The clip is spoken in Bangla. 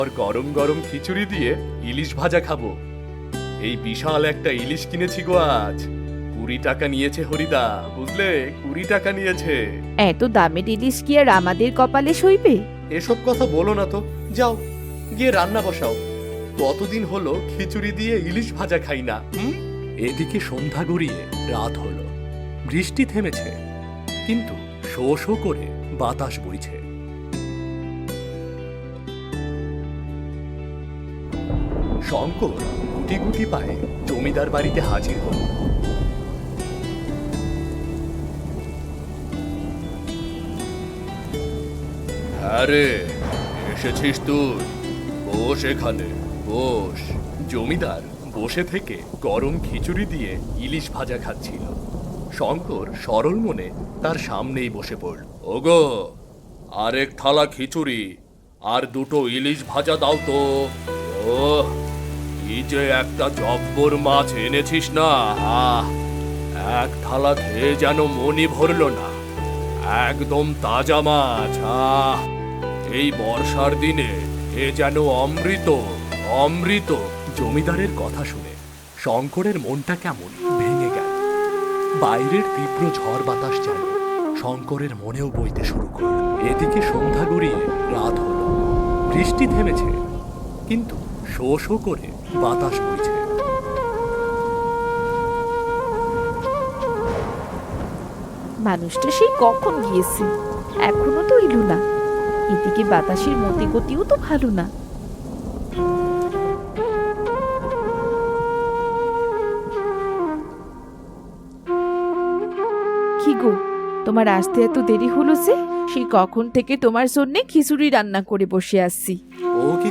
আর গরম গরম খিচুড়ি দিয়ে ইলিশ ভাজা খাবো। এই বিশাল একটা ইলিশ কিনেছি গো আজ। 20 টাকা নিয়েছে হরিদা, বুঝলে, 20 টাকা নিয়েছে। এত দামের ইলিশ কি আর আমাদের কপালে সইবে? এসব কথা বলো না তো, যাও গিয়ে রান্না বসাও। কতদিন হলো খিচুড়ি দিয়ে ইলিশ ভাজা খাই না। এদিকে সন্ধ্যা গড়িয়ে রাত হলো। বৃষ্টি থেমেছে, কিন্তু শো শো করে বাতাস বইছে। শঙ্কর গুটি গুটি পায়ে জমিদার বাড়িতে হাজির হল। হ্যাঁ রে, এসেছিস তুই? বস এখানে, বস। জমিদার বসে থেকে গরম খিচুড়ি দিয়ে ইলিশ ভাজা খাচ্ছিল। শঙ্কর সরল মনে তার সামনেই বসে পড়ল। ওগো, আরেক থালা খিচুড়ি আর 2টো ইলিশ ভাজা দাও তো। ও, কি যে একটা জব্বর মাছ এনেছিস না! আহ, এক থালা খেয়ে যেন মনই ভরল না। একদম তাজা মাছ। আহ, এই বর্ষার দিনে এ যেন অমৃত, অমৃত। জমিদারের কথা শুনে শঙ্করের মনটা কেমন ভেঙে গেল। বাইরের তীব্র ঝড় বাতাস যেন শঙ্করের মনেও বইতে শুরু করল। এদিকে সন্ধ্যা গড়িয়ে রাত হলো। বৃষ্টি থেমেছে, কিন্তু শো শো করে বাতাস বইছে। মানুষটা সেই কখন গিয়েছে, এখনো তো এলো না। এদিকে বাতাসের মতি গতিও তো ভালো না। কি গো, তোমার আসতে এত দেরি হলো যে? সেই কখন থেকে তোমার জন্য খিচুড়ি রান্না করে বসে আসছি। ও কিছু